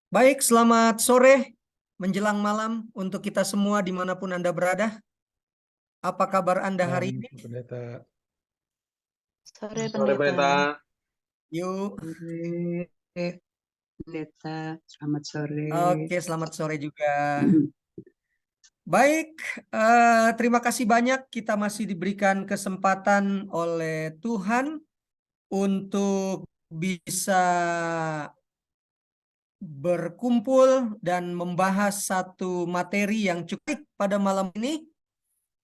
Baik, selamat sore menjelang malam untuk kita semua dimanapun Anda berada. Apa kabar Anda hari ini? Pendeta. Sore Sore, Pendeta. Pendeta. Yuk. Sore Pendeta. Selamat sore. Oke, selamat sore juga. Baik, terima kasih banyak kita masih diberikan kesempatan oleh Tuhan untuk bisa berkumpul dan membahas satu materi yang cukup pada malam ini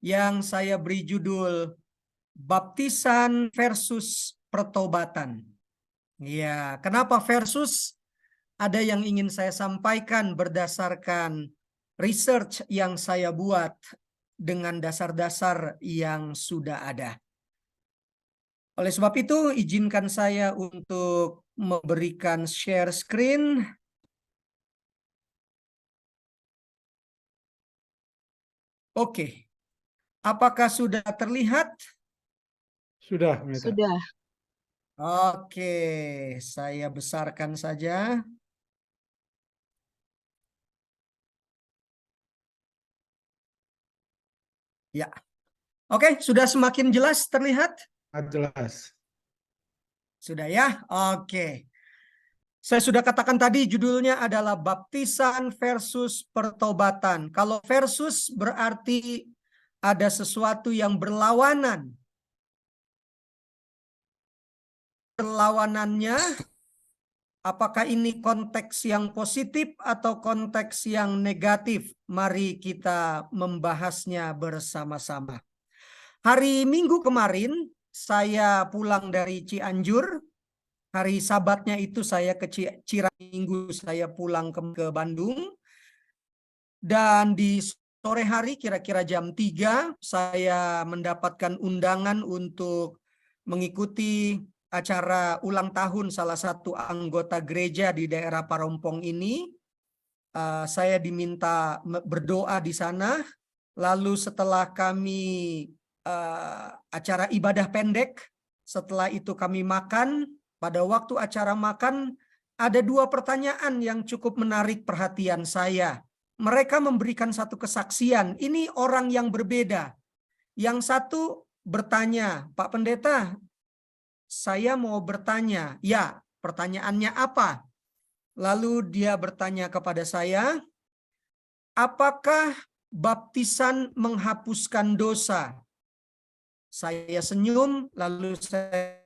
yang saya beri judul Baptisan versus pertobatan. Ya, kenapa versus? Ada yang ingin saya sampaikan berdasarkan research yang saya buat dengan dasar-dasar yang sudah ada. Oleh sebab itu, izinkan saya untuk memberikan share screen. Oke, apakah sudah terlihat? Sudah, Pendeta. Sudah. Oke, saya besarkan saja. Ya, oke, sudah semakin jelas terlihat? Jelas. Sudah ya? Oke. Saya sudah katakan tadi judulnya adalah baptisan versus pertobatan. Kalau versus berarti ada sesuatu yang berlawanan. Perlawanannya, apakah ini konteks yang positif atau konteks yang negatif? Mari kita membahasnya bersama-sama. Hari Minggu kemarin, saya pulang dari Cianjur. Hari Sabatnya itu saya ke Minggu saya pulang ke Bandung. Dan di sore hari kira-kira jam 3 saya mendapatkan undangan untuk mengikuti acara ulang tahun salah satu anggota gereja di daerah Parompong ini. Saya diminta berdoa di sana. Lalu setelah kami acara ibadah pendek, setelah itu kami makan. Pada waktu acara makan, ada dua pertanyaan yang cukup menarik perhatian saya. Mereka memberikan satu kesaksian. Ini orang yang berbeda. Yang satu bertanya, Pak Pendeta, saya mau bertanya. Ya, pertanyaannya apa? Lalu dia bertanya kepada saya, apakah baptisan menghapuskan dosa? Saya senyum, lalu saya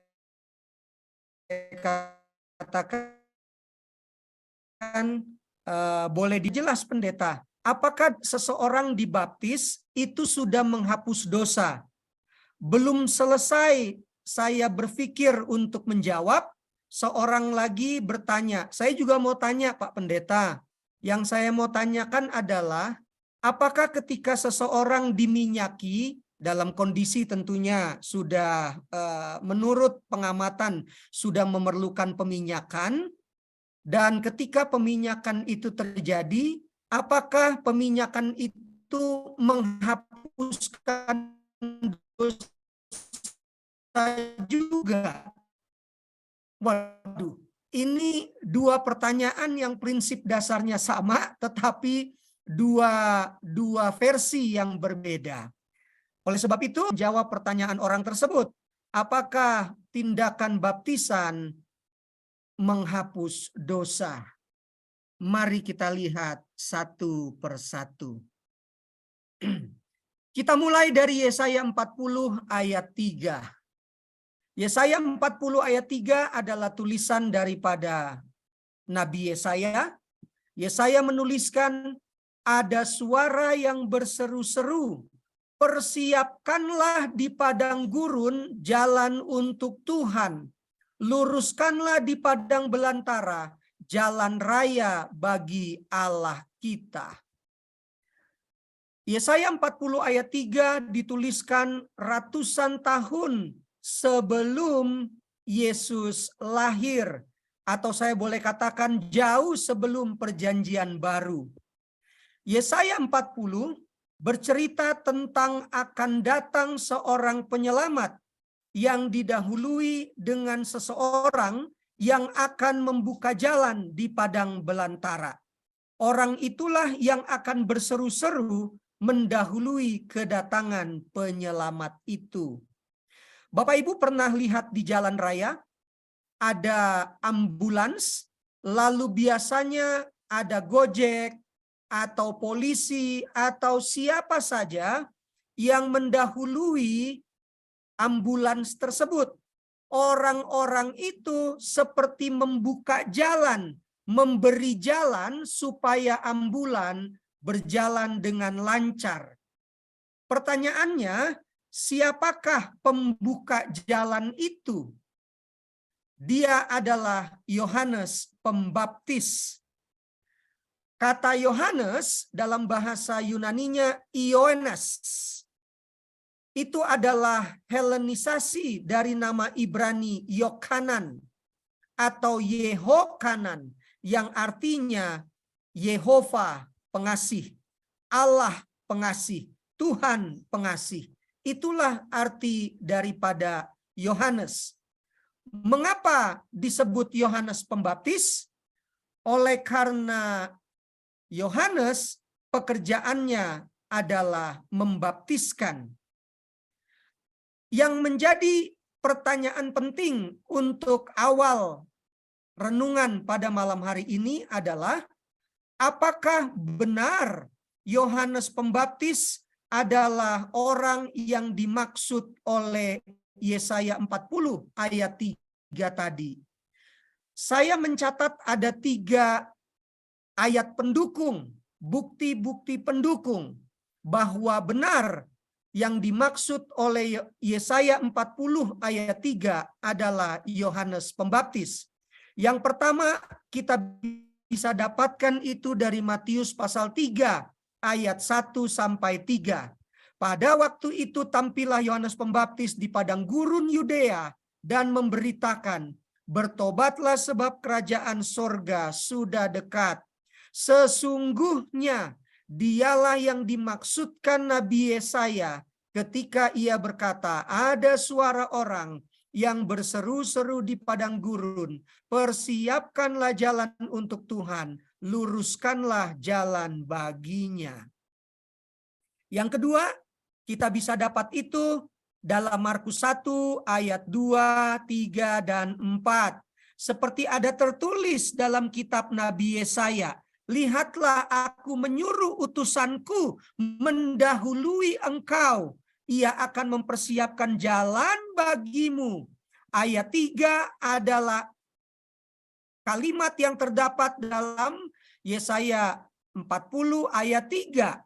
katakan, boleh dijelas Pendeta, apakah seseorang dibaptis itu sudah menghapus dosa? Belum selesai saya berpikir untuk menjawab, seorang lagi bertanya. Saya juga mau tanya Pak Pendeta. Yang saya mau tanyakan adalah, apakah ketika seseorang diminyaki, dalam kondisi tentunya sudah menurut pengamatan sudah memerlukan peminyakan, dan ketika peminyakan itu terjadi, apakah peminyakan itu menghapuskan dosa juga? Waduh, ini dua pertanyaan yang prinsip dasarnya sama, tetapi dua versi yang berbeda. Oleh sebab itu, jawab pertanyaan orang tersebut, apakah tindakan baptisan menghapus dosa? Mari kita lihat satu persatu. Kita mulai dari Yesaya 40 ayat 3. Yesaya 40 ayat 3 adalah tulisan daripada Nabi Yesaya. Yesaya menuliskan, ada suara yang berseru-seru, persiapkanlah di padang gurun jalan untuk Tuhan. Luruskanlah di padang belantara jalan raya bagi Allah kita. Yesaya 40 ayat 3 dituliskan ratusan tahun sebelum Yesus lahir. Atau saya boleh katakan jauh sebelum perjanjian baru. Yesaya 40 bercerita tentang akan datang seorang penyelamat yang didahului dengan seseorang yang akan membuka jalan di padang belantara. Orang itulah yang akan berseru-seru mendahului kedatangan penyelamat itu. Bapak Ibu pernah lihat di jalan raya ada ambulans, lalu biasanya ada Gojek atau polisi atau siapa saja yang mendahului ambulans tersebut. Orang-orang itu seperti membuka jalan, memberi jalan supaya ambulan berjalan dengan lancar. Pertanyaannya, siapakah pembuka jalan itu? Dia adalah Yohanes Pembaptis. Kata Yohanes dalam bahasa Yunaninya Ioannes. Itu adalah helenisasi dari nama Ibrani Yohanan atau Yehokanan yang artinya Yehova pengasih, Allah pengasih, Tuhan pengasih. Itulah arti daripada Yohanes. Mengapa disebut Yohanes Pembaptis? Oleh karena Yohanes pekerjaannya adalah membaptiskan. Yang menjadi pertanyaan penting untuk awal renungan pada malam hari ini adalah, apakah benar Yohanes Pembaptis adalah orang yang dimaksud oleh Yesaya 40 ayat 3 tadi? Saya mencatat ada 3 ayat pendukung, bukti-bukti pendukung bahwa benar yang dimaksud oleh Yesaya 40 ayat 3 adalah Yohanes Pembaptis. Yang pertama kita bisa dapatkan itu dari Matius pasal 3 ayat 1 sampai 3. Pada waktu itu tampillah Yohanes Pembaptis di padang gurun Yudea dan memberitakan, bertobatlah sebab kerajaan sorga sudah dekat. Sesungguhnya dialah yang dimaksudkan Nabi Yesaya ketika ia berkata, ada suara orang yang berseru-seru di padang gurun, persiapkanlah jalan untuk Tuhan, luruskanlah jalan baginya. Yang kedua, kita bisa dapat itu dalam Markus 1 ayat 2, 3, dan 4. Seperti ada tertulis dalam kitab Nabi Yesaya, lihatlah aku menyuruh utusanku mendahului engkau. Ia akan mempersiapkan jalan bagimu. Ayat 3 adalah kalimat yang terdapat dalam Yesaya 40 ayat 3.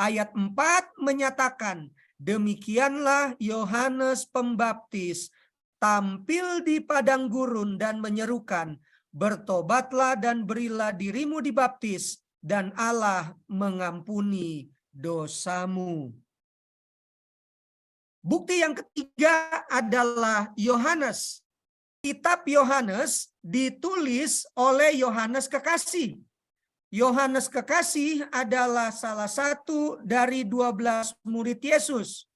Ayat 4 menyatakan, demikianlah Yohanes Pembaptis tampil di padang gurun dan menyerukan, bertobatlah dan berilah dirimu dibaptis, dan Allah mengampuni dosamu. Bukti yang ketiga adalah Yohanes. Kitab Yohanes ditulis oleh Yohanes Kekasih. Yohanes Kekasih adalah salah satu dari 12 murid Yesus.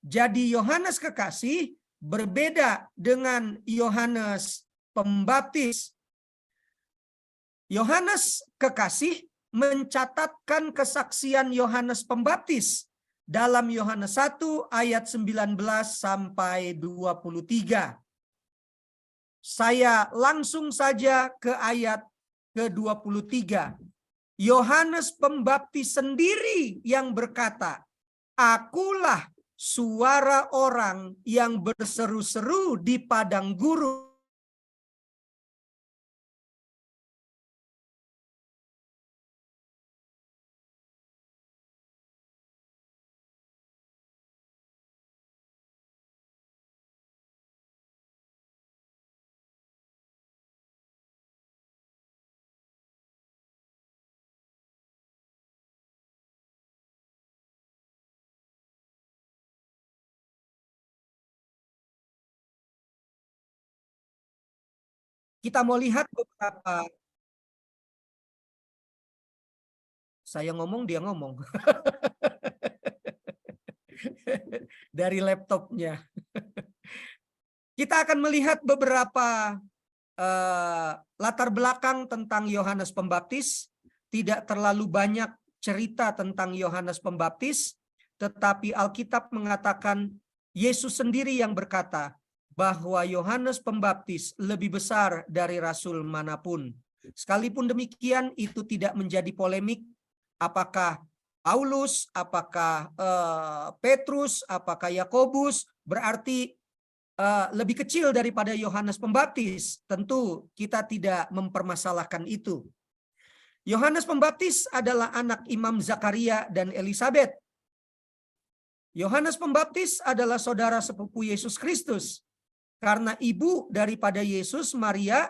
Jadi Yohanes Kekasih berbeda dengan Yohanes Pembaptis. Yohanes Kekasih mencatatkan kesaksian Yohanes Pembaptis dalam Yohanes 1 ayat 19 sampai 23. Saya langsung saja ke ayat ke-23. Yohanes Pembaptis sendiri yang berkata, akulah suara orang yang berseru-seru di padang gurun. Kita mau lihat beberapa. Saya ngomong, dia ngomong. Dari laptopnya. Kita akan melihat beberapa latar belakang tentang Yohanes Pembaptis, tidak terlalu banyak cerita tentang Yohanes Pembaptis, tetapi Alkitab mengatakan Yesus sendiri yang berkata bahwa Yohanes Pembaptis lebih besar dari rasul manapun. Sekalipun demikian, itu tidak menjadi polemik. Apakah Paulus, apakah Petrus, apakah Yakobus berarti lebih kecil daripada Yohanes Pembaptis? Tentu kita tidak mempermasalahkan itu. Yohanes Pembaptis adalah anak Imam Zakaria dan Elisabet. Yohanes Pembaptis adalah saudara sepupu Yesus Kristus. Karena ibu daripada Yesus, Maria,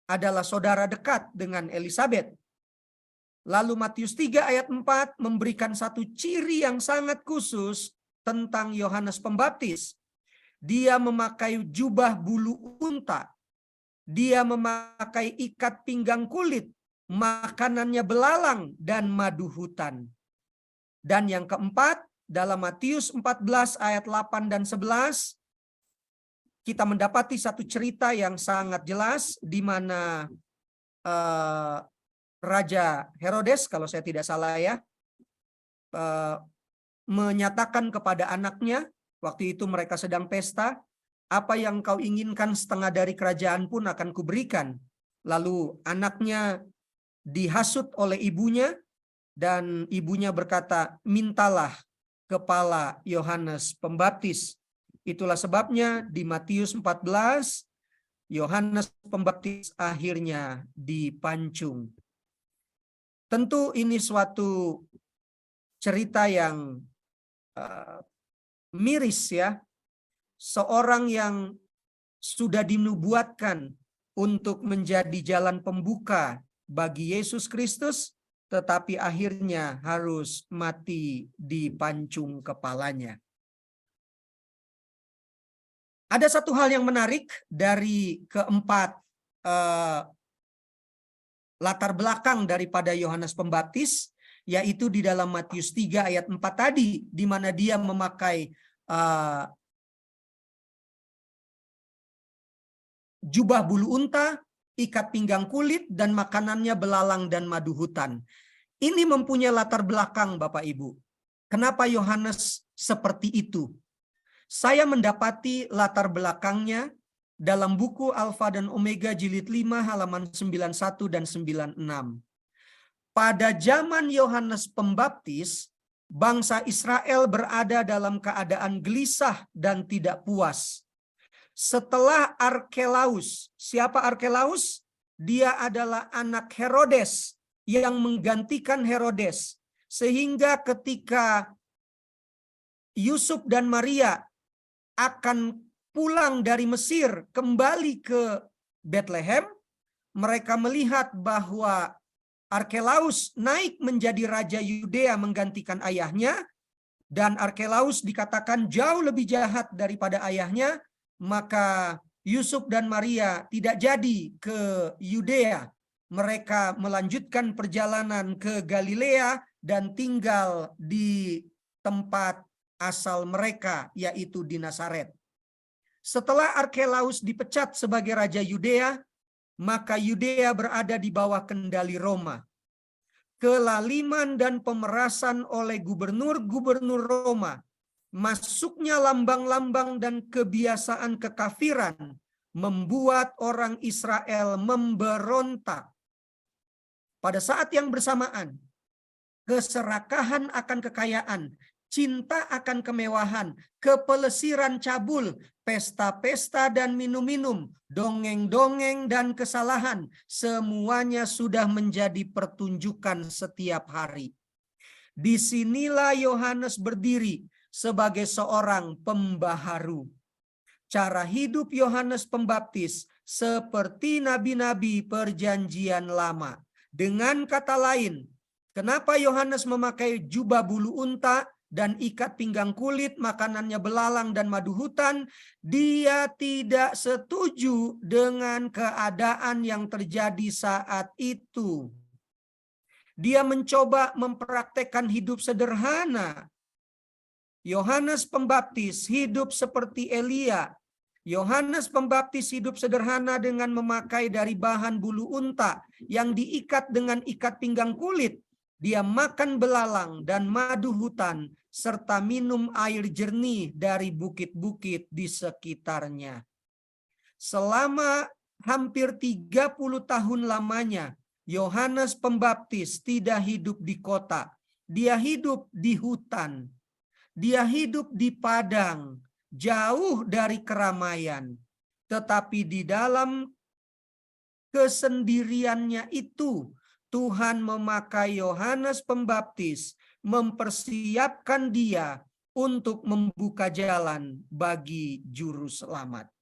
adalah saudara dekat dengan Elisabet. Lalu Matius 3 ayat 4 memberikan satu ciri yang sangat khusus tentang Yohanes Pembaptis. Dia memakai jubah bulu unta. Dia memakai ikat pinggang kulit. Makanannya belalang dan madu hutan. Dan yang keempat, dalam Matius 14 ayat 8 dan 11, kita mendapati satu cerita yang sangat jelas di mana Raja Herodes, kalau saya tidak salah ya, menyatakan kepada anaknya, waktu itu mereka sedang pesta, apa yang kau inginkan setengah dari kerajaan pun akan kuberikan. Lalu anaknya dihasut oleh ibunya, dan ibunya berkata, mintalah kepala Yohanes Pembaptis. Itulah sebabnya di Matius 14, Yohanes Pembaptis akhirnya dipancung. Tentu ini suatu cerita yang miris ya. Seorang yang sudah dinubuatkan untuk menjadi jalan pembuka bagi Yesus Kristus, tetapi akhirnya harus mati dipancung kepalanya. Ada satu hal yang menarik dari keempat latar belakang daripada Yohanes Pembaptis, yaitu di dalam Matius 3 ayat 4 tadi, di mana dia memakai jubah bulu unta, ikat pinggang kulit, dan makanannya belalang dan madu hutan. Ini mempunyai latar belakang, Bapak Ibu. Kenapa Yohanes seperti itu? Saya mendapati latar belakangnya dalam buku Alfa dan Omega jilid 5 halaman 91 dan 96. Pada zaman Yohanes Pembaptis, bangsa Israel berada dalam keadaan gelisah dan tidak puas. Setelah Arkelaus, siapa Arkelaus? Dia adalah anak Herodes yang menggantikan Herodes. Sehingga ketika Yusuf dan Maria akan pulang dari Mesir kembali ke Bethlehem, mereka melihat bahwa Arkelaus naik menjadi raja Yudea menggantikan ayahnya, dan Arkelaus dikatakan jauh lebih jahat daripada ayahnya, maka Yusuf dan Maria tidak jadi ke Yudea. Mereka melanjutkan perjalanan ke Galilea dan tinggal di tempat asal mereka, yaitu di Nazaret. Setelah Arkelaus dipecat sebagai raja Yudea, maka Yudea berada di bawah kendali Roma. Kelaliman dan pemerasan oleh gubernur-gubernur Roma, masuknya lambang-lambang dan kebiasaan kekafiran membuat orang Israel memberontak. Pada saat yang bersamaan, keserakahan akan kekayaan, cinta akan kemewahan, kepelesiran cabul, pesta-pesta dan minum-minum, dongeng-dongeng dan kesalahan, semuanya sudah menjadi pertunjukan setiap hari. Disinilah Yohanes berdiri sebagai seorang pembaharu. Cara hidup Yohanes Pembaptis seperti nabi-nabi perjanjian lama. Dengan kata lain, kenapa Yohanes memakai jubah bulu unta dan ikat pinggang kulit, makanannya belalang dan madu hutan? Dia tidak setuju dengan keadaan yang terjadi saat itu. Dia mencoba mempraktekkan hidup sederhana. Yohanes Pembaptis hidup seperti Elia Yohanes Pembaptis hidup sederhana dengan memakai dari bahan bulu unta yang diikat dengan ikat pinggang kulit. Dia makan belalang dan madu hutan serta minum air jernih dari bukit-bukit di sekitarnya. Selama hampir 30 tahun lamanya, Yohanes Pembaptis tidak hidup di kota. Dia hidup di hutan. Dia hidup di padang, jauh dari keramaian. Tetapi di dalam kesendiriannya itu, Tuhan memakai Yohanes Pembaptis, mempersiapkan dia untuk membuka jalan bagi juru selamat.